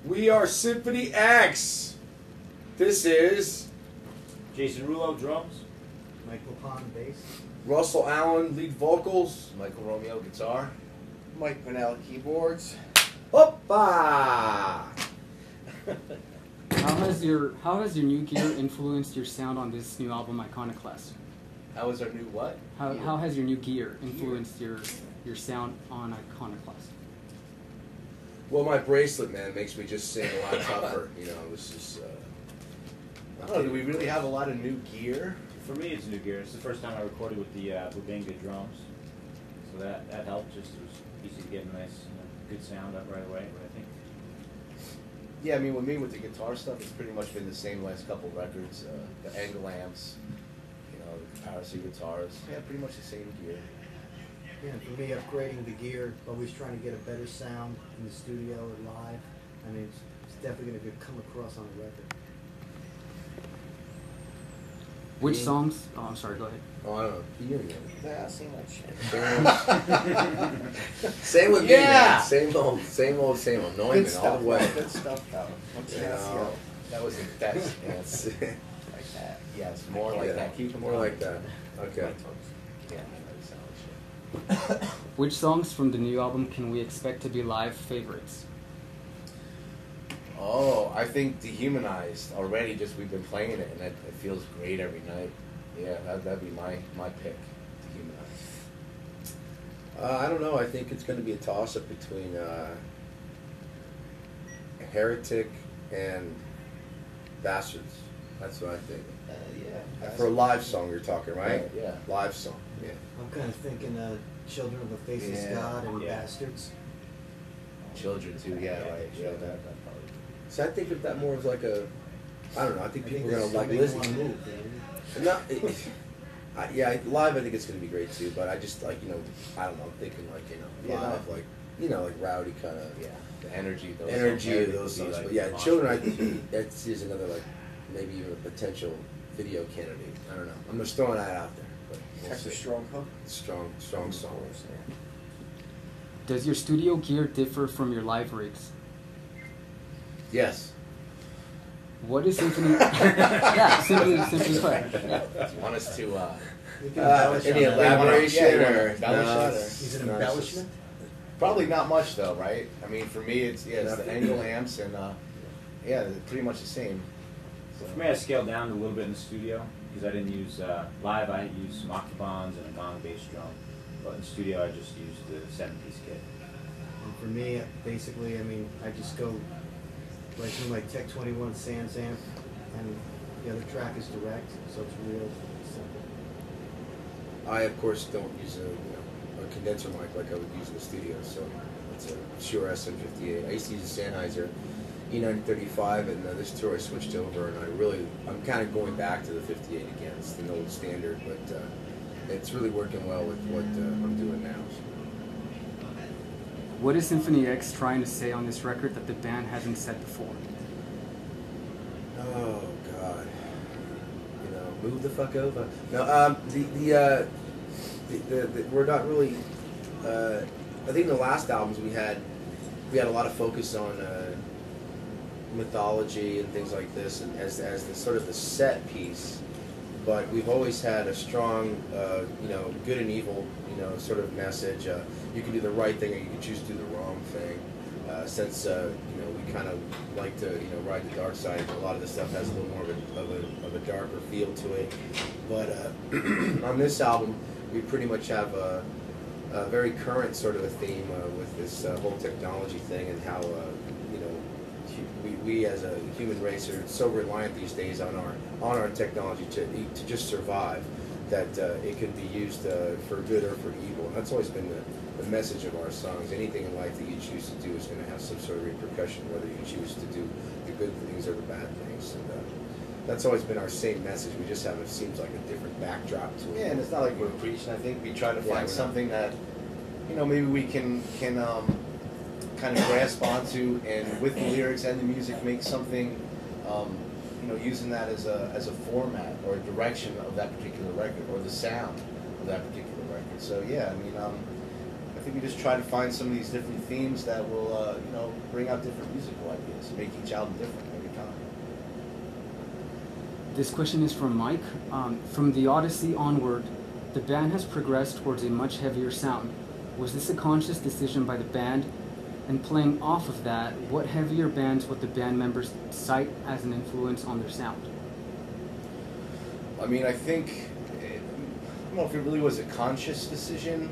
We are Symphony X. This is Jason Rulo, drums. Michael Pond, bass. Russell Allen, lead vocals. Michael Romeo, guitar. Mike Pennell, keyboards. Hoppa! How has your new gear influenced your sound on this new album, Iconoclast? How was our new what? How has your new gear influenced your sound on Iconoclast? Well, my bracelet, man, makes me just sing a lot tougher. You know, this is. I don't know. Do we really have a lot of new gear? For me, it's new gear. It's the first time I recorded with the Bubinga drums, so that helped. Just it was easy to get a nice, good sound up right away. But I think. Yeah, I mean, with me, with the guitar stuff, it's pretty much been the same last couple records. The angle amps, the comparison guitars. Yeah, pretty much the same gear. Yeah, and for me, upgrading the gear, always trying to get a better sound in the studio or live. I mean, it's definitely going to come across on the record. Which songs? Oh, I'm sorry. Go ahead. Oh, I don't know. You know. Yeah, I seen that shit. Same with me, man. Same old. Neumann all the way. Good stuff, though. What's that? That was the best. Yes. Like that. Yes, more like that. Keep them more like that. Okay. Yeah. Which songs from the new album can we expect to be live favorites? Oh, I think Dehumanized already. Just we've been playing it, and it feels great every night. Yeah, that'd be my pick. Dehumanized. I don't know. I think it's going to be a toss-up between Heretic and Bastards. That's what I think. Yeah. For a live song, you're talking, right? Yeah. Live song. Yeah. I'm kind of thinking Children of a Faceless God and Bastards. Children too. Yeah, right. Yeah, that probably. So I think of that more as like a, I don't know. I think people are gonna like listen. listen. Live I think it's gonna be great too. But I just like I don't know. I'm thinking like live like like rowdy kind of the energy of those songs. But yeah, Children I think that is another like maybe even a potential video candidate. I don't know. I'm just throwing that out there. But That's a strong hook. Strong song. Does your studio gear differ from your live rigs? Yes. What is Symphony? Yeah, simply put. Do you want us to? Any elaboration or Is it an embellishment? Probably not much though, right? I mean, for me, it's the angle amps and they're pretty much the same. So for me, I scaled down a little bit in the studio because I didn't use live. I used some octobans and a gong bass drum, but in the studio, I just used the 7-piece kit. And for me, basically, I mean, I just go like from my Tech 21 Sans amp, and the other track is direct, so it's real simple. I of course don't use a condenser mic like I would use in the studio, so it's a Shure SM58. I used to use a Sennheiser E935, and this tour I switched over, and I'm kind of going back to the 58 again. It's an old standard, but it's really working well with what I'm doing now. What is Symphony X trying to say on this record that the band hasn't said before? Oh God, move the fuck over. No, we're not really. I think in the last albums we had a lot of focus on mythology and things like this, and as the sort of the set piece. But we've always had a strong, good and evil, sort of message. You can do the right thing, or you can choose to do the wrong thing. Since we kind of like to, ride the dark side, a lot of this stuff has a little more of a darker feel to it. But on this album, we pretty much have a very current sort of a theme with this whole technology thing, and how we as a human race are so reliant these days on our technology to just survive, that it can be used for good or for evil. And that's always been the message of our songs. Anything in life that you choose to do is going to have some sort of repercussion, whether you choose to do the good things or the bad things. And that's always been our same message. We just have, it seems like, a different backdrop to it. Yeah, and it's not like we're preaching. I think we try to find something that maybe we can kind of grasp onto, and with the lyrics and the music, make something, using that as a format or a direction of that particular record, or the sound of that particular record. So yeah, I mean, I think we just try to find some of these different themes that will, you know, bring out different musical ideas, make each album different every time. This question is from Mike. From the Odyssey onward, the band has progressed towards a much heavier sound. Was this a conscious decision by the band? And playing off of that, what heavier bands would the band members cite as an influence on their sound? I mean, I think, I don't know if it really was a conscious decision,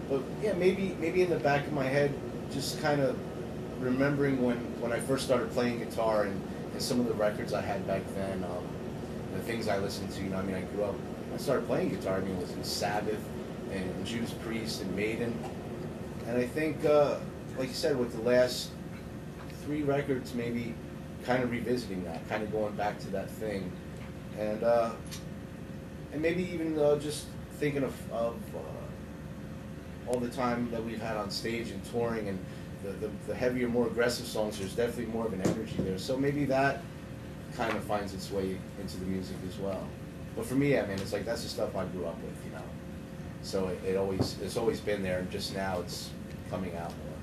but yeah, maybe in the back of my head, just kind of remembering when I first started playing guitar and some of the records I had back then, the things I listened to, you know, I mean, I grew up, I started playing guitar, I mean, it was in Sabbath and Judas Priest and Maiden, and I think, like you said, with the last 3 records, maybe kind of revisiting that, kind of going back to that thing, and maybe even just thinking of all the time that we've had on stage and touring, and the heavier, more aggressive songs. There's definitely more of an energy there, so maybe that kind of finds its way into the music as well. But for me, I mean, it's like that's the stuff I grew up with, you know. So it's always been there, and just now it's coming out more.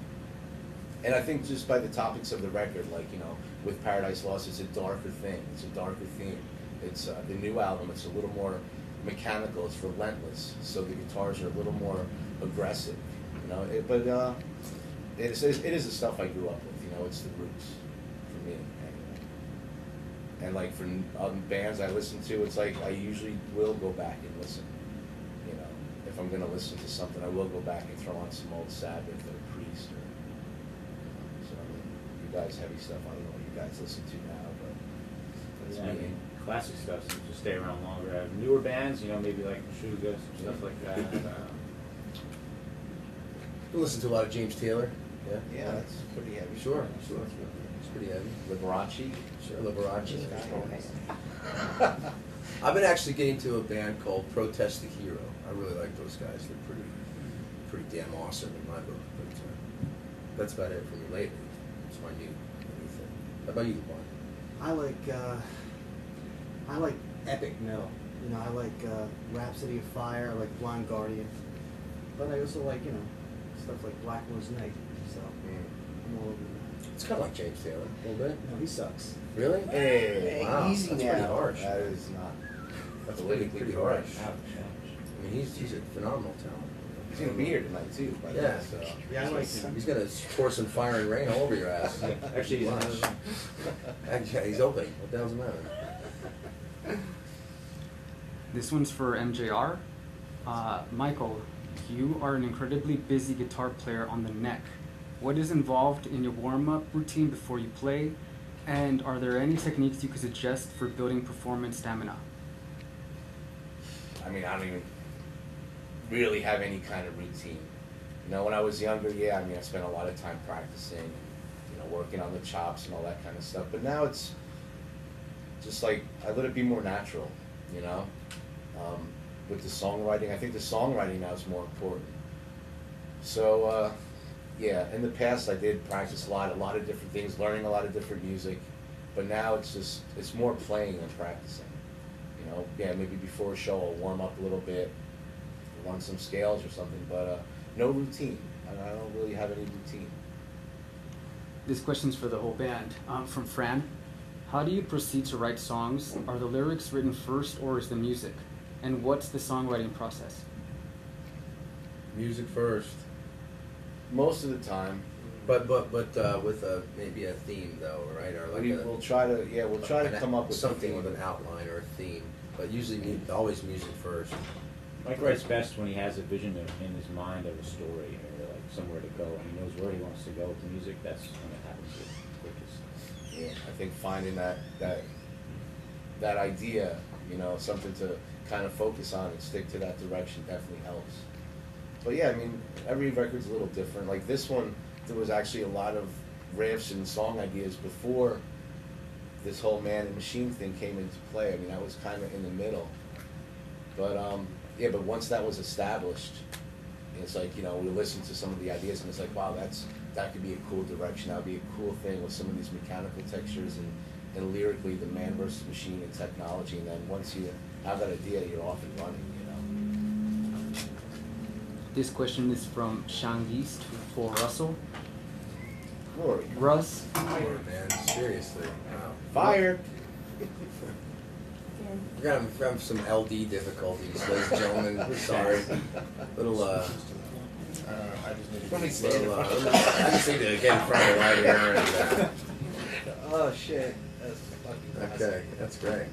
And I think just by the topics of the record, like, you know, with Paradise Lost, it's a darker thing, it's a darker theme. It's the new album, it's a little more mechanical, it's relentless, so the guitars are a little more aggressive, you know. But it is the stuff I grew up with, you know, it's the roots for me, anyway. And like for bands I listen to, it's like I usually will go back and listen, you know. If I'm going to listen to something, I will go back and throw on some old Sabbath or Priest or, so I mean, you guys heavy stuff, I don't know what you guys listen to now, but that's Yeah, I me. mean, classic stuff seems to stay around longer. I have newer bands, you know, maybe like Sugar, stuff like that. You listen to a lot of James Taylor. Yeah. Yeah, that's pretty heavy. Sure. It's pretty heavy. Liberace. Sure, Liberace. I've been actually getting to a band called Protest the Hero. I really like those guys. They're pretty damn awesome in my book. But that's about it for me lately. It's my new thing. How about you, Juan? I like epic metal. You know, I like Rhapsody of Fire. I like Blind Guardian. But I also like, you know, stuff like Blackmore's Night. So I'm all over that. It's kind of like James Taylor, a little bit. No, he sucks. Really? Hey, Wow, easy that's now. pretty harsh. That is not. That's politically pretty correct. harsh. I mean, he's a phenomenal talent. He's gonna be here tonight too. By the Yeah. way, so. Yeah, I like him. He's gonna pour some fire and rain all over your ass. Actually, he's Watch. Actually, he's open. What the hell's the matter? This one's for MJR. Michael, you are an incredibly busy guitar player on the neck. What is involved in your warm-up routine before you play? And are there any techniques you could suggest for building performance stamina? I mean, I don't even really have any kind of routine. You know, when I was younger, yeah, I mean, I spent a lot of time practicing, you know, working on the chops and all that kind of stuff. But now it's just like, I let it be more natural, you know? With the songwriting, I think the songwriting now is more important. So, yeah, in the past I did practice a lot of different things, learning a lot of different music. But now it's more playing than practicing. You know, yeah, maybe before a show I'll warm up a little bit, run some scales or something, but no routine. I don't really have any routine. This question's for the whole band. From Fran, how do you proceed to write songs? Are the lyrics written first or is the music? And what's the songwriting process? Music first. Most of the time, But with maybe a theme though, right? Or like we'll try to come up with something a with theme. an outline or a theme. But usually, always music first. Mike writes best when he has a vision in his mind of a story or like somewhere to go, and he knows where he wants to go with the music. That's when it happens the quickest. Yeah, I think finding that idea, you know, something to kind of focus on and stick to that direction definitely helps. But yeah, I mean, every record's a little different. Like this one, there was actually a lot of riffs and song ideas before this whole man and machine thing came into play. I mean, that was kind of in the middle. But yeah, but once that was established, it's like, you know, we listened to some of the ideas and it's like, wow, that could be a cool direction. That would be a cool thing with some of these mechanical textures and lyrically the man versus machine and technology. And then once you have that idea, you're off and running, you know. This question is from Sean East for Russell. Glory. Russ, Come on, man. Seriously. Wow. Fire. We're gonna have some LD difficulties, ladies and gentlemen. We're sorry. Little, I just need to Let me get see it. I just need to get in front of the light here. And, Oh shit. That's fucking okay, that's great.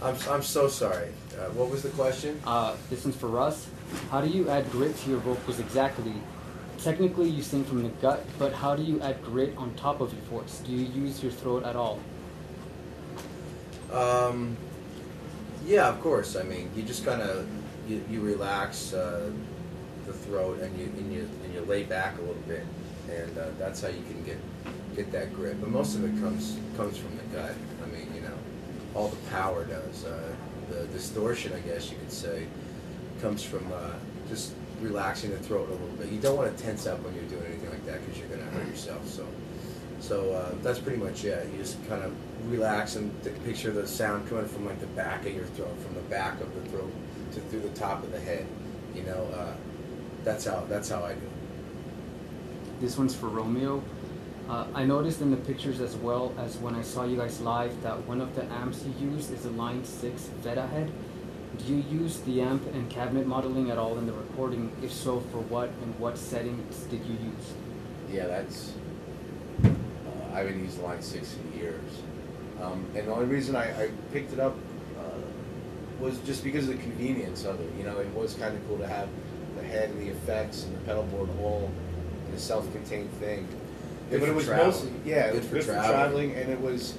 I'm so sorry. What was the question? this one's for Russ. How do you add grit to your vocals exactly? Technically, you sing from the gut, but how do you add grit on top of your voice? Do you use your throat at all? Yeah, of course. I mean, you just kind of you relax the throat and you lay back a little bit, and that's how you can get that grit. But most of it comes from the gut. I mean, you know, all the power does. The distortion, I guess you could say, comes from just relaxing the throat a little bit. You don't want to tense up when you're doing anything like that because you're going to hurt yourself. So that's pretty much it. You just kind of relax and picture the sound coming from like the back of your throat, from the back of the throat to through the top of the head. You know, that's how I do it. This one's for Romeo. I noticed in the pictures as well as when I saw you guys live that one of the amps you use is a Line 6 Veta head. Do you use the amp and cabinet modeling at all in the recording? If so, for what and what settings did you use? Yeah, that's. I haven't used Line 6 in years. And the only reason I picked it up was just because of the convenience of it. You know, it was kind of cool to have the head and the effects and the pedal board all in a self-contained thing. Good But for it was traveling. mostly, yeah, it Good was for good for traveling. traveling, and it was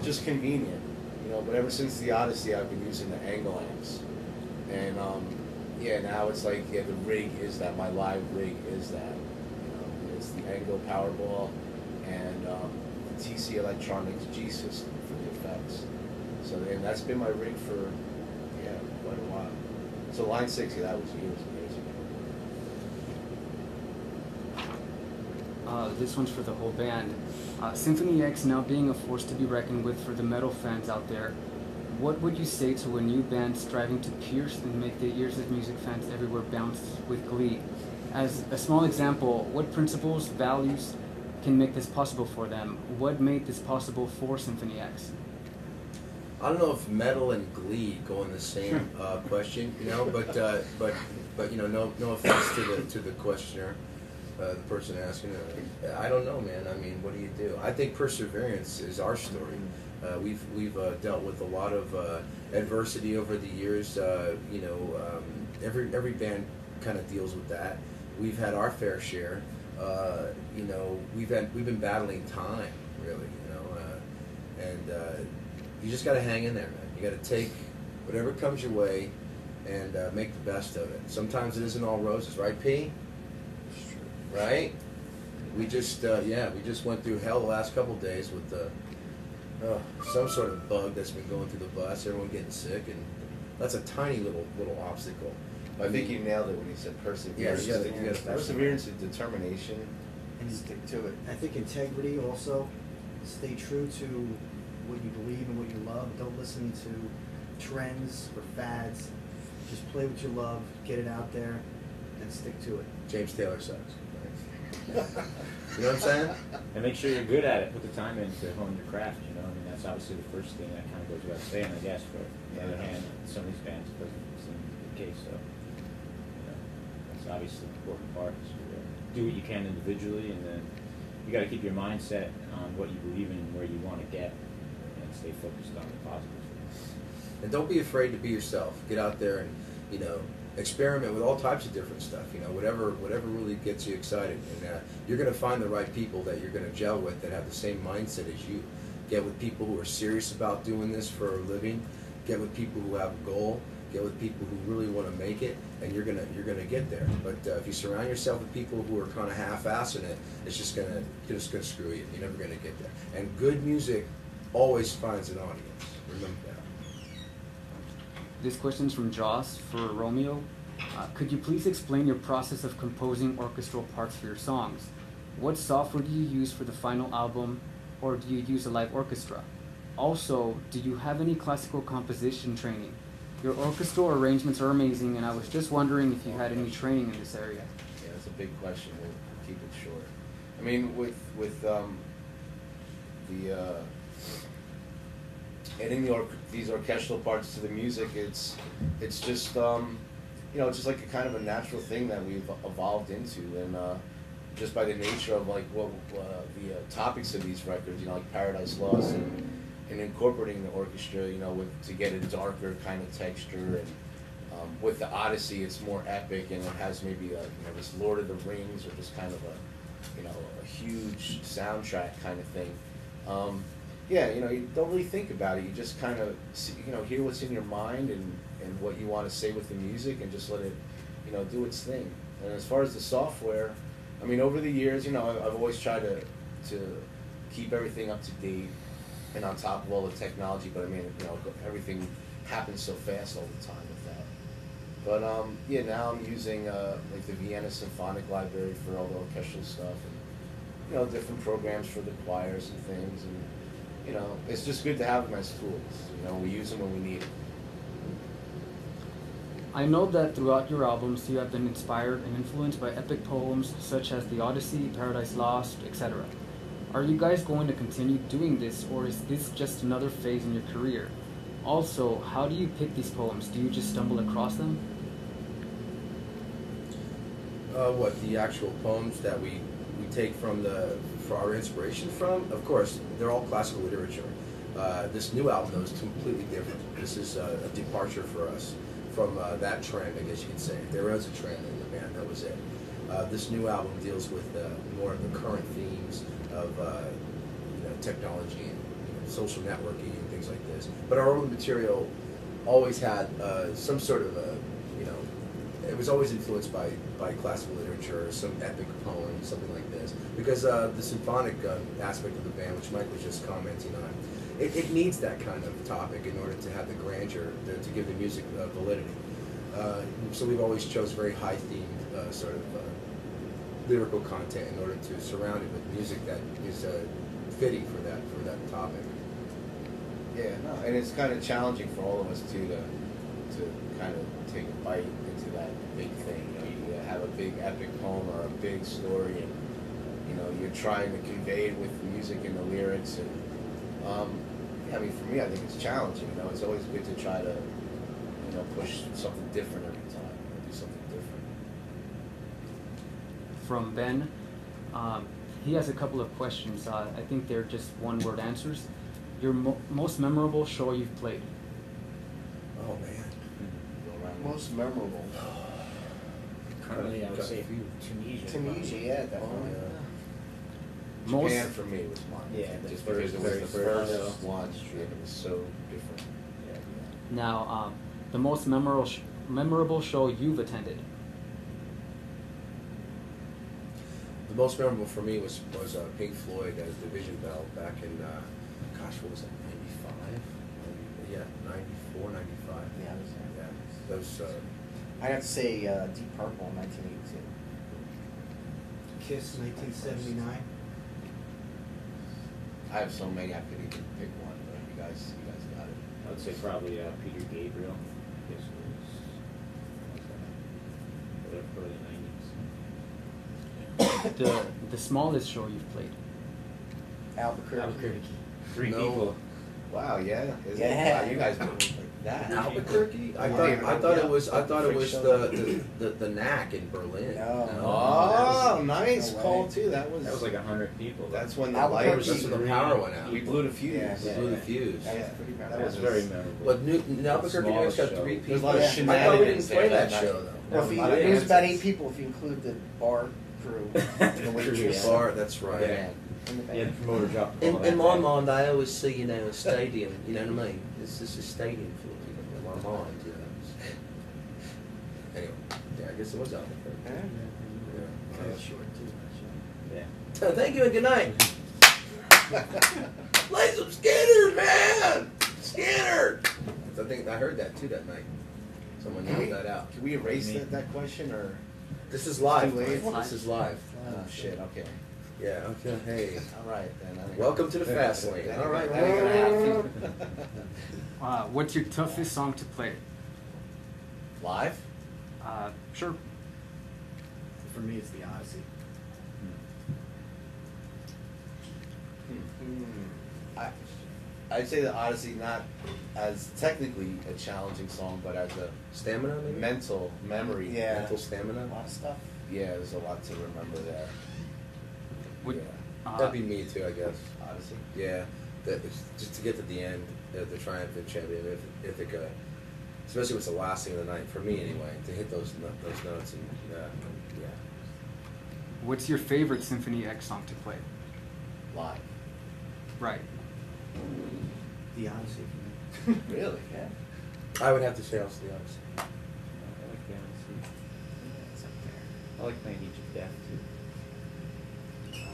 just convenient. You know, but ever since the Odyssey, I've been using the angle amps. And yeah, now it's like, yeah, the rig is that. My live rig is that. You know, it's the Angle Powerball and the TC Electronics G system for the effects. So and that's been my rig for, yeah, quite a while. So Line 6, yeah, that was years and years ago. This one's for the whole band. Symphony X now being a force to be reckoned with for the metal fans out there. What would you say to a new band striving to pierce and make the ears of music fans everywhere bounce with glee? As a small example, what principles, values can make this possible for them? What made this possible for Symphony X? I don't know if metal and glee go in the same question, you know, but you know, no offense to the questioner, the person asking. I don't know, man. I mean, what do you do? I think perseverance is our story. We've dealt with a lot of adversity over the years. You know, every band kind of deals with that. We've had our fair share. You know, we've been battling time, really. You know, and you just got to hang in there, man. You got to take whatever comes your way and make the best of it. Sometimes it isn't all roses, right, P? Right? We just we just went through hell the last couple of days with some sort of bug that's been going through the bus. Everyone getting sick, and that's a tiny little obstacle. I think you nailed it when you said perseverance. Yeah, you gotta perseverance and determination. And Stick to it. I think integrity also. Stay true to what you believe and what you love. Don't listen to trends or fads. Just play what you love, get it out there, and stick to it. James Taylor says. You know what I'm saying? And make sure you're good at it. Put the time in to hone your craft, you know. I mean, that's obviously the first thing that kind of goes without saying, I guess. But on the other hand, some of these bands, it doesn't seem to be the case. So, you know, that's obviously the important part. Is to do what you can individually, and then you got to keep your mindset on what you believe in and where you want to get, and stay focused on the positives. And don't be afraid to be yourself. Get out there and, you know, experiment with all types of different stuff. You know, whatever really gets you excited, and you're going to find the right people that you're going to gel with that have the same mindset as you. Get with people who are serious about doing this for a living. Get with people who have a goal. Get with people who really want to make it, and you're gonna get there. But if you surround yourself with people who are kind of half-assing it, it's just gonna screw you. You're never gonna get there. And good music always finds an audience. Remember that. This question's from Joss for Romeo. Could you please explain your process of composing orchestral parts for your songs? What software do you use for the final album, or do you use a live orchestra? Also, do you have any classical composition training? Your orchestral arrangements are amazing, and I was just wondering if you had any training in this area. Yeah, that's a big question. We'll keep it short. I mean, with adding these orchestral parts to the music, it's just just like a kind of a natural thing that we've evolved into, and just by the nature of like what the topics of these records, like Paradise Lost, and incorporating the orchestra, to get a darker kind of texture, and with the Odyssey, it's more epic, and it has maybe this Lord of the Rings, or just kind of a huge soundtrack kind of thing. You don't really think about it. You just kind of hear what's in your mind and what you want to say with the music, and just let it do its thing. And as far as the software, I mean, over the years, I've always tried to keep everything up to date and on top of all the technology, but I mean, everything happens so fast all the time with that. But now I'm using like the Vienna Symphonic Library for all the orchestral stuff, and different programs for the choirs and things, and it's just good to have them as tools. We use them when we need them. I know that throughout your albums you have been inspired and influenced by epic poems such as The Odyssey, Paradise Lost, etc. Are you guys going to continue doing this, or is this just another phase in your career? Also, how do you pick these poems? Do you just stumble across them? The actual poems that we take for our inspiration from? Of course, they're all classical literature. This new album, though, is completely different. This is a departure for us from that trend, I guess you could say. There was a trend in the band, that was it. This new album deals with more of the current themes of technology and social networking and things like this. But our own material always had some sort of it was always influenced by classical literature, some epic poem, something like this. Because the symphonic aspect of the band, which Mike was just commenting on, it needs that kind of topic in order to have the grandeur, to give the music validity. So we've always chose very high-themed sort of lyrical content in order to surround it with music that is fitting for that topic. Yeah, no, and it's kind of challenging for all of us too to kind of take a bite into that big thing. You have a big epic poem or a big story, and you're trying to convey it with the music and the lyrics. And I mean, for me, I think it's challenging. It's always good to try to push something different every time. Do something different. From Ben, he has a couple of questions. I think they're just one-word answers. Your most memorable show you've played? Oh man. Most memorable. Currently, I would say Tunisia. Tunisia, yeah, definitely. Most- Japan for me was mine. Yeah, just the because it was the first first one, and it was so different. Yeah. Now, the most memorable show you've attended? The most memorable for me was Pink Floyd as Division Bell back in, what was that, 95? Yeah, 94, 95. Yeah, I was there. Yeah, those, I'd have to say Deep Purple in 1982. Kiss, 1979. I have so many, I could even pick one, but you guys got it. I would say probably Peter Gabriel. Yes, it was early 90s. The smallest show you've played? Albuquerque. Three No. people. Wow, yeah. Yeah. Wow, you guys did like that. Albuquerque? I Yeah. thought it was Freak show. the Knack in Berlin. No. Oh, nice No call way. too. That was That was like 100 people. That's when the Albuquerque. lights. That's when the power went out. We blew the fuse. Yeah. We blew the fuse. That was Yeah. pretty bad. That was very memorable. But in Albuquerque, you guys got Smallest 3 show. people. There's a lot of Yeah. I thought we didn't shenanigans play there that that show night. though. Well, if you, A lot of it was about dances. 8 people if you include the bar crew, the waitress. Yeah. Bar, that's right. Yeah. and the band. Yeah, the promoter dropped the ball In that my day. mind, I always see, a stadium, you know what I mean? This is a stadium full of people in my mind, Anyway, yeah, I guess it was Albuquerque. Yeah. Yeah. Kind of short, too. Yeah. So thank you and good night. Play some Skinner, man! Skinner! I think I heard that too that night. Someone yelled that out. Can we erase that question or? This is live. Too late. This is live. Oh shit. Okay. Yeah, okay, hey. All right then. Welcome to the fast lane. All right. That ain't gonna happen. What's your toughest song to play? Live? Sure. For me, it's the Odyssey. I'd say the Odyssey not as technically a challenging song, but as a Stamina, maybe? mental memory. Yeah. Mental stamina? A lot of stuff. Yeah, there's a lot to remember there. Would, Yeah. That'd be me too, I guess. Odyssey. Yeah, just to get to the end, the triumphant champion, Ithaca, especially what's the last thing of the night, for me anyway, to hit those notes and yeah. what's your favorite Symphony X song to play? Live. Right. The Odyssey for me. Really? Yeah. I would have to say also the Odyssey. I like the Odyssey. Yeah, it's up there. I like playing Egypt Death too.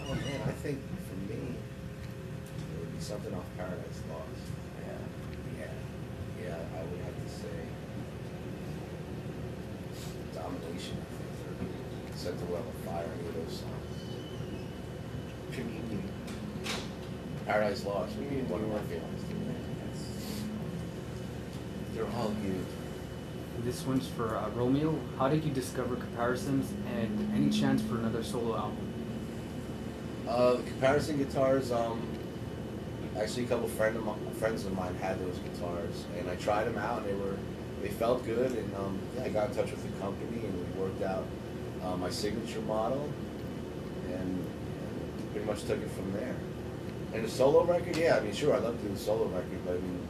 Oh man, I think for me, it would be something off Paradise Lost. Yeah, I would have to say Domination, I think, or Set the World on Fire, any of those songs. Communion. Paradise Lost would be one of my favorites. They're all good. This one's for Romeo. How did you discover Comparisons, and any chance for another solo album? The comparison guitars, actually a couple friends of mine had those guitars, and I tried them out, and they felt good, and yeah, I got in touch with the company, and we worked out my signature model, and pretty much took it from there. And the solo record, yeah, I mean, sure, I'd love to do a solo record, but I mean,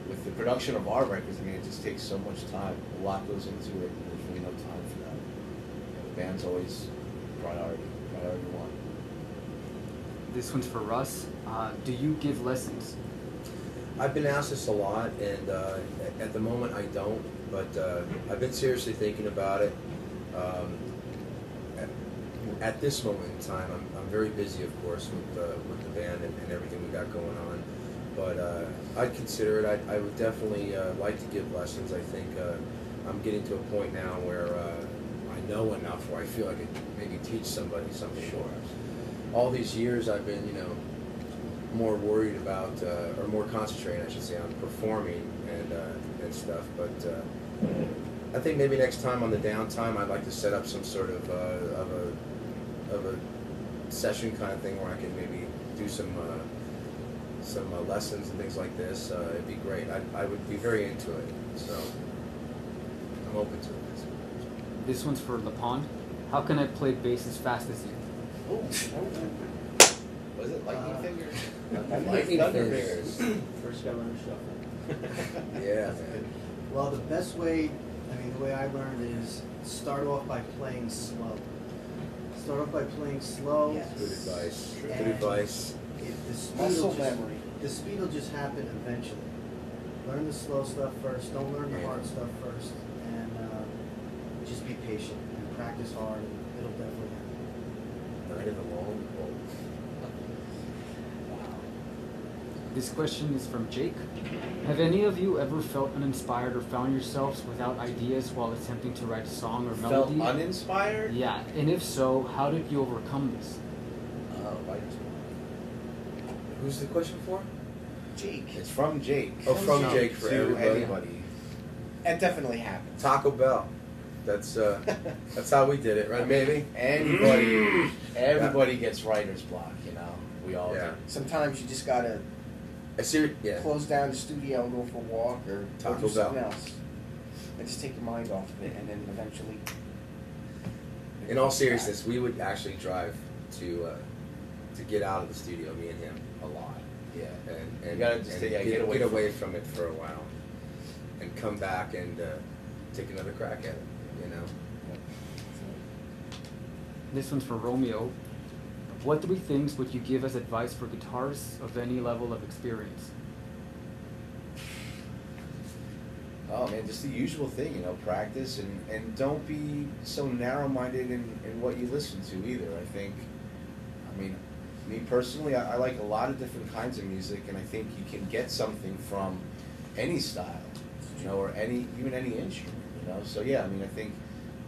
with the production of our records, I mean, it just takes so much time. A lot goes into it, and there's really no time for that. The band's always priority one. This one's for Russ. Do you give lessons? I've been asked this a lot, and at the moment I don't, but I've been seriously thinking about it. At this moment in time, I'm very busy, of course, with the band and everything we got going on. But I'd consider it. I would definitely like to give lessons. I think I'm getting to a point now where I know enough where I feel I could maybe teach somebody something. Sure. All these years I've been, more worried about, or more concentrating, I should say, on performing and stuff. But I think maybe next time on the downtime, I'd like to set up some sort of a session kind of thing where I can maybe do some lessons and things like this. It'd be great. I would be very into it. So I'm open to it. This one's for LaPond. How can I play bass as fast as you? Oh, was it Lightning Fingers? Lightning Fingers. First guy on the shuffle. Yeah, man. Well, the best way, the way I learned is start off by playing slow. Start off by playing slow. Yes. Good advice. Good And advice. The speed Muscle will just, memory. The speed will just happen eventually. Learn the slow stuff first. Don't learn the hard stuff first. And just be patient and practice hard, and it'll definitely happen. Night of the long cold. This question is from Jake. Have any of you ever felt uninspired or found yourselves without ideas while attempting to write a song or Felt melody? uninspired? Yeah, and if so, how did you overcome this? Writer's block. Who's the question for? Jake. It's from Jake. Oh, from Jake for to everybody. anybody. That definitely happens. Taco Bell. That's how we did it, right, baby? Everybody gets writer's block, We all Yeah. do. Sometimes you just gotta Yeah. close down the studio and go for a walk or Taco do something Bell. else. And just take your mind off of it, and then eventually. In all seriousness, we would actually drive to get out of the studio, me and him, a lot. Yeah. And You gotta just get away from it for a while, and come back and take another crack at it. This one's for Romeo. What 3 things would you give as advice for guitarists of any level of experience? Oh man, just the usual thing, practice and don't be so narrow-minded in what you listen to either. Me personally, I like a lot of different kinds of music, and I think you can get something from any style, or even any instrument, So yeah, I think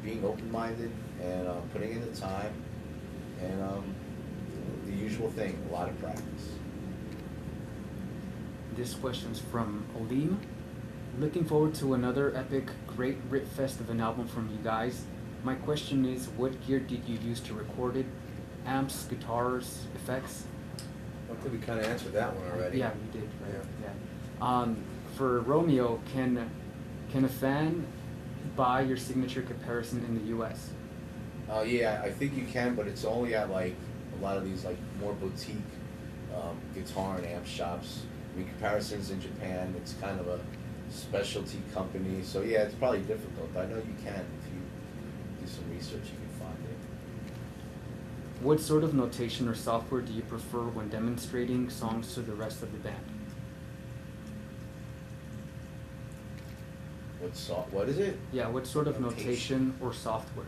being open-minded and putting in the time and the usual thing, a lot of practice. This question's from Olim. Looking forward to another epic, great rip fest of an album from you guys. My question is, what gear did you use to record it? Amps, guitars, effects? I think we kind of answered that one already. Yeah, we did. Right? Yeah. Yeah. For Romeo, can a fan buy your signature comparison in the U.S.? Yeah, I think you can, but it's only at like a lot of these like more boutique guitar and amp shops. I mean, Comparisons in Japan, it's kind of a specialty company, so yeah, it's probably difficult, but I know you can. If you do some research, you can find it. What sort of notation or software do you prefer when demonstrating songs to the rest of the band? What is it? Yeah, what sort of notation or software?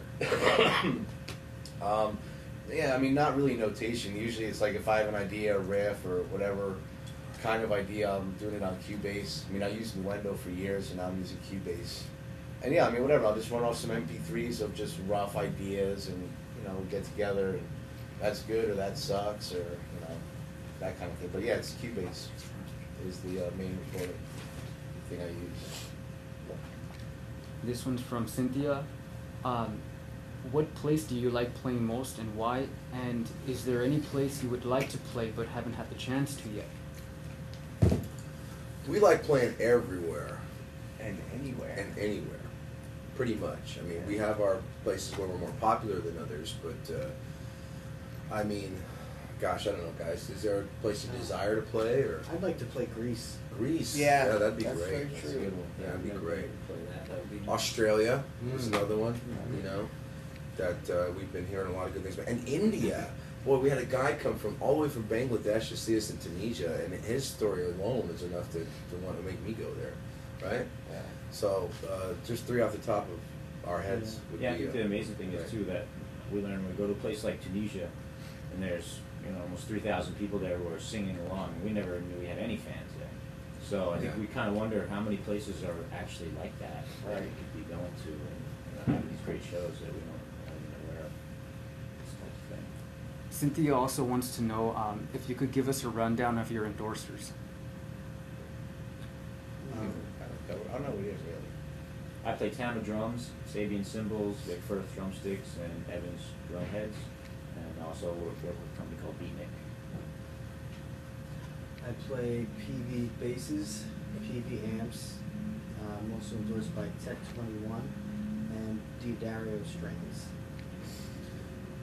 Yeah, I mean, not really notation. Usually it's like if I have an idea, a riff, or whatever kind of idea, I'm doing it on Cubase. I mean, I used Nuendo for years, and now I'm using Cubase. And yeah, I mean, whatever. I'll just run off some MP3s of just rough ideas, and get together. And that's good, or that sucks, or that kind of thing. But yeah, it's Cubase is the main recording thing I use. This one's from Cynthia. What place do you like playing most and why? And is there any place you would like to play but haven't had the chance to yet? We like playing everywhere. And anywhere. And anywhere. Pretty much. I mean, we have our places where we're more popular than others, but, I mean, gosh, I don't know, guys. Is there a place you desire to play? Or I'd like to play Greece. Greece? Yeah, that'd be that's great. very That's true. a good one. Yeah, that'd be Never great. play that. That would be Australia is Mm. another one, that we've been hearing a lot of good things about. And India. Boy, we had a guy come from all the way from Bangladesh to see us in Tunisia, and his story alone is enough to want to make me go there, right? Yeah. So, just three off the top of our heads would Yeah, I be... think the amazing thing is right. too that we learn when we go to a place like Tunisia, and there's almost 3,000 people there who are singing along. We never knew we had any fans there. So I think Yeah. we kind of wonder how many places are actually like that Right. we could be going to and having these great shows that we don't even aware of. This type of thing. Cynthia also wants to know if you could give us a rundown of your endorsers. I don't know what it is really. I play Tama drums, Sabian cymbals, Vic Firth drumsticks, and Evans drum heads, and also work with a company called Beatnik. I play PV basses, PV amps. I'm also endorsed by Tech 21 and D'Addario strings.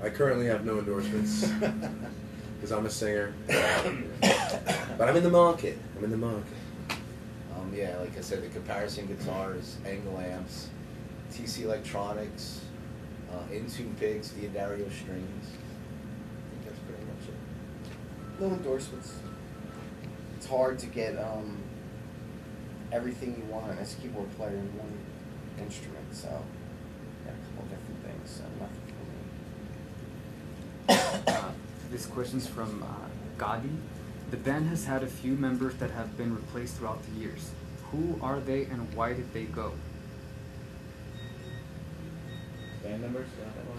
I currently have no endorsements, because I'm a singer. But I'm in the market. Yeah, like I said, the Comparison guitars, Angle amps, TC Electronics, Intune picks, D'Addario strings. I think that's pretty much it. No endorsements. It's hard to get everything you want as a keyboard player in one instrument, so got a couple different things, so nothing for me. This question's from Gadi. The band has had a few members that have been replaced throughout the years. Who are they and why did they go? Band members? Yeah, that one?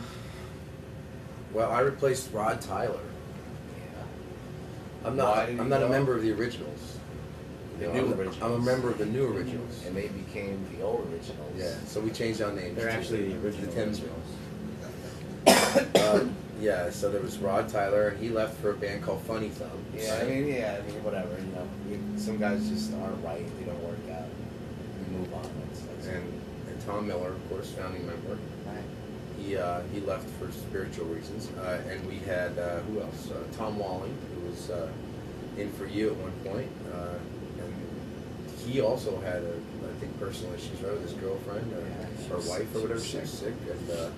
Well, I replaced Rod Tyler. Yeah. I'm Why did he not a go? member of the originals. The You new know, originals. I'm a member of the new originals. And they became the old originals. Yeah, so we changed our names. They're to actually the original Thames originals. Yeah, so there was Rod Tyler, and he left for a band called Funny Thumb. Yeah, I mean, whatever. Some guys just aren't right. They don't work out. We move on. That's and Tom Miller, of course, founding member. Right. He left for spiritual reasons, and we had who else? Tom Walling, who was in For You at one point, and he also had I think personal issues, right, with his girlfriend or Yeah, or she was- wife or she whatever. was She was sick. sick,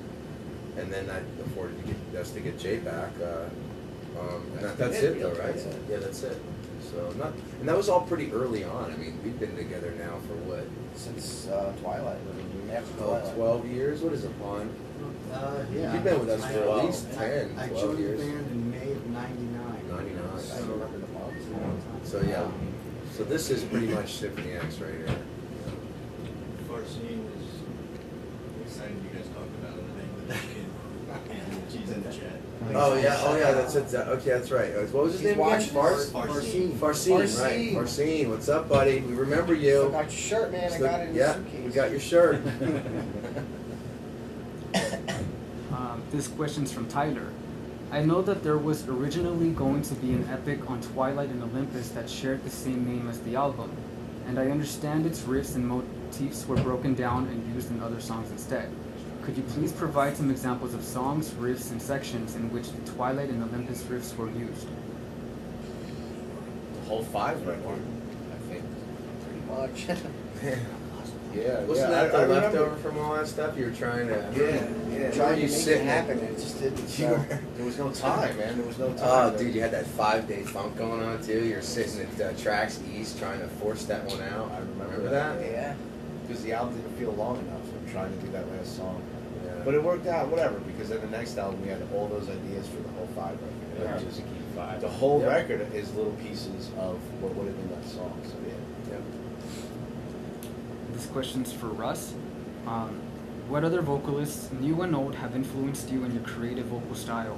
and then that afforded us to get Jay back, and that's it, it though, yeah, right? that's it. Yeah, that's it. So and that was all pretty early on. I mean, we've been together now for what? Since Twilight, after Oh, Twilight. 12 years? What is it, Juan? Yeah. You've been with us for at least I- 10, I 12 joined years. the band in May of '99. 99. I don't remember the month. So yeah, so this is pretty much Symphony X right here. Farcine was excited you guys talked about it. I think with that kid. She's in the chat. Oh yeah, that's it. Okay, that's right. What was his name again? watching Farcine. Farcine, right? Farcine, what's up, buddy? We remember you. I got your shirt, man. I got it in Yeah, the suitcase. we got your shirt. This question's from Tyler. I know that there was originally going to be an epic on Twilight and Olympus that shared the same name as the album, and I understand its riffs and motifs were broken down and used in other songs instead. Could you please provide some examples of songs, riffs, and sections in which the Twilight and Olympus riffs were used? The whole 5 record, I think. Pretty much. Yeah, Wasn't that the leftover from all that stuff? You were trying to. Yeah. Trying to you make sitting it happen, and it just didn't. So. There was no time, man. There was no Oh, time. dude, you had that 5-day funk going on too. You're sitting at Tracks East trying to force that one out. I remember that. Yeah. Because the album didn't feel long enough, so I'm trying to do that last song. Yeah. But it worked out, whatever, because then the next album we had all those ideas for the whole 5 record. Yeah, And just to keep 5. the whole Yep. record is little pieces of what would have been that song. So yeah. This question's for Russ. What other vocalists, new and old, have influenced you in your creative vocal style?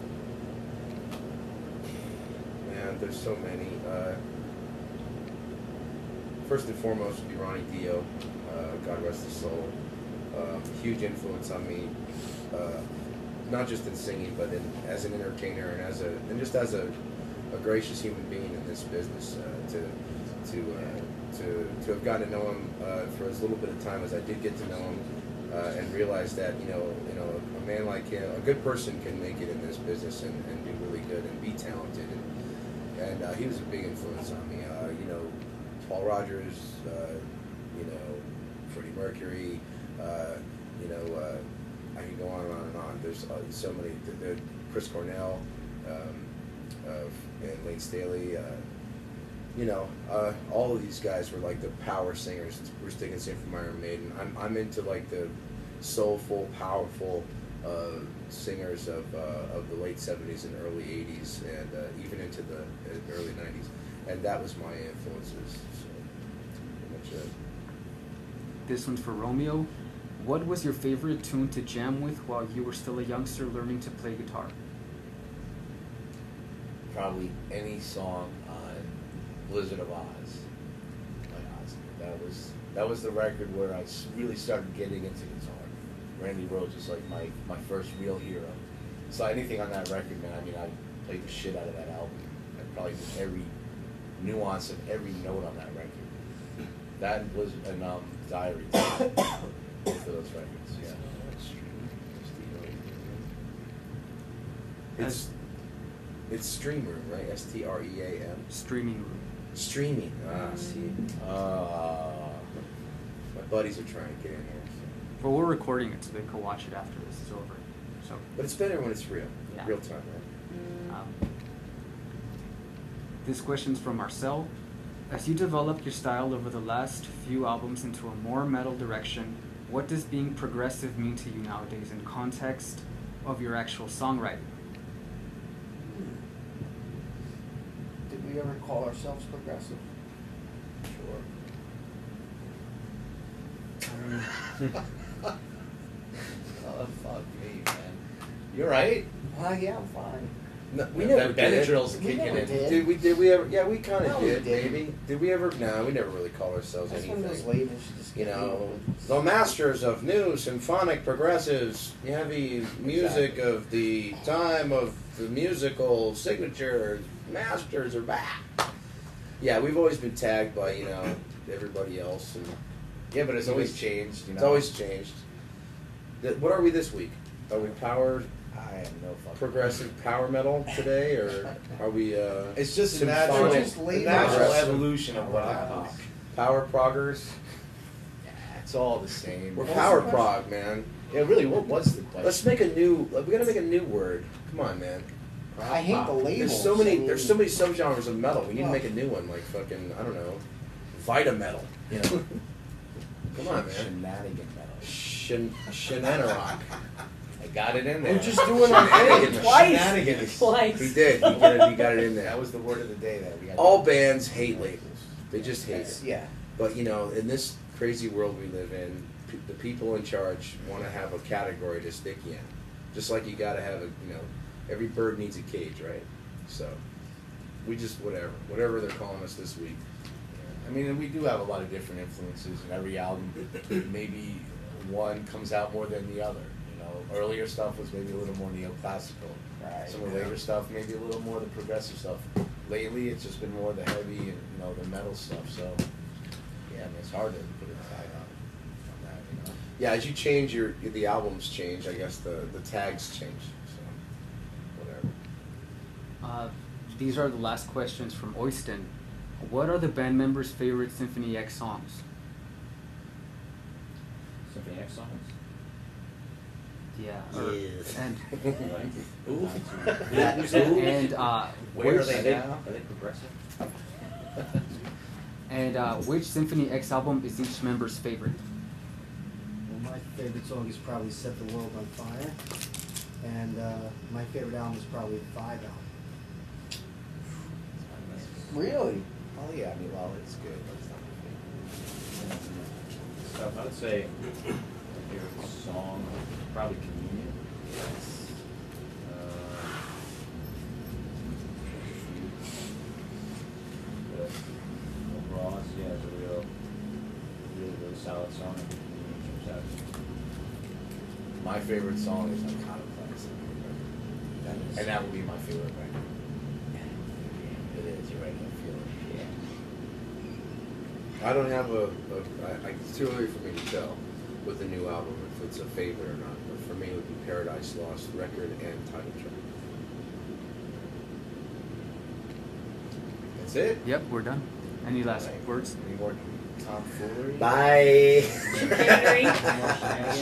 Man, there's so many. First and foremost would be Ronnie Dio. God rest his soul. Huge influence on me, not just in singing, but as an entertainer and just as a gracious human being in this business. To have gotten to know him for as little bit of time as I did get to know him, and realize that a man like him, a good person, can make it in this business and be really good and be talented. And he was a big influence on me. Paul Rogers, Freddie Mercury. I can go on and on and on. There's so many. Chris Cornell, and Lane Staley. All of these guys were like the power singers. Bruce Dickinson from Iron Maiden. I'm into like the soulful, powerful singers of the late '70s and early '80s, and even into the early '90s. And that was my influences. So pretty much it. This one's for Romeo. What was your favorite tune to jam with while you were still a youngster learning to play guitar? Probably any song on Blizzard of Oz by Ozzy. That was the record where I really started getting into guitar. Randy Rhoads was like my first real hero. So anything on that record, man, I mean, I played the shit out of that album. I probably did every nuance of every note on that record. That was an Diary. Both of those records, yeah. It's Stream Room, right? STREAM. Streaming room. Streaming. See. My buddies are trying to get in here. So. Well, we're recording it so they can watch it after this is over. So. But it's better when it's real. Yeah. Real time, right? This question's from Marcel. As you develop your style over the last few albums into a more metal direction, what does being progressive mean to you nowadays in context of your actual songwriting? Did we ever call ourselves progressive? Sure. Oh, fuck me, man. You're right. Yeah, I'm fine. No, we never did. Benadryl's We kicking never in. did. Did we ever? Yeah, we kind of No, we did, didn't. maybe. Did we ever? No, we never really call ourselves That's one anything. of those labels you just You get know, labeled. the masters of new symphonic progressives, heavy music of the time of the musical signature masters are back. Yeah, we've always been tagged by everybody else, and Yeah, but it's always changed. it's always changed. What are we this week? Are we power I have no fucking. progressive power metal today, or are we? It's just a Symphonic. natural Progressive. evolution of what happens. Power proggers? Yeah, it's all the same. We're power prog, man. Yeah, really. What was the question? Let's make a new. We gotta make a new word. Come on, man. I hate the labels. There's so many. I mean, There's so many subgenres of metal. We need to Well- make a new one, like fucking. I don't know, Vita metal. You know. Come on, man. Shenanigan metal. Shenanarok. I got it in there. We're just doing our thing. Shenanigans. He did. He got it in there. That was the word of the day that we got. All bands hate labels. They just hate it. Yeah. But in this crazy world we live in, the people in charge want to have a category to stick you in. Just like you got to have every bird needs a cage, right? So we just whatever they're calling us this week. I mean, and we do have a lot of different influences in every album. Maybe one comes out more than the other. You know, earlier stuff was maybe a little more neoclassical. Right. Some of the later stuff, maybe a little more the progressive stuff. Lately, it's just been more the heavy and the metal stuff. So, yeah, I mean, it's hard to put a tag on that. You know. Yeah, as you change the albums change, I guess the tags change. So whatever. These are the last questions from Oyston. What are the band members' favorite Symphony X songs? Symphony X songs? Yeah. Yes. And Ooh. and Where are which, they now? Are they progressive? and which Symphony X album is each member's favorite? Well, my favorite song is probably Set the World on Fire. And my favorite album is probably the 5 album. Really? Oh yeah, I mean, well, it's good. That's not So I would say my favorite song, probably Communion. But overall, yeah, it's a really solid song. I think Communion jumps out. My favorite song is Iconoclast. And that would be my favorite record. It is, you're right, I feel it. I don't have it's too early for me to tell with the new album if it's a favorite or not. But for me, it would be Paradise Lost record and title track. That's it? Yep, we're done. Any last Right. words? Any more tomfoolery? Bye.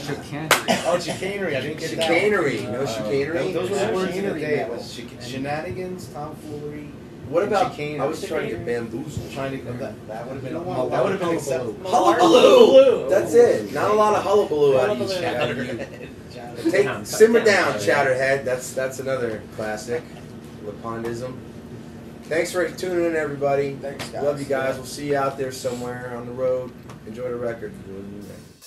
Chicanery. Oh, chicanery, I didn't get that. Chicanery, no chicanery. Those were the words of the Chicanery day. It metal. was shenanigans, tomfoolery. What and about? chicanery. I was trying to get bamboozled. Trying to that would have been You don't want that would have been hullabaloo. acceptable. Hullabaloo. That's it. Not a lot of hullabaloo out of you. Take simmer down, Chatterhead. That's another classic. Lapondism. Thanks for tuning in, everybody. Thanks, guys. Love you guys. We'll see you out there somewhere on the road. Enjoy the record. Enjoy the new record.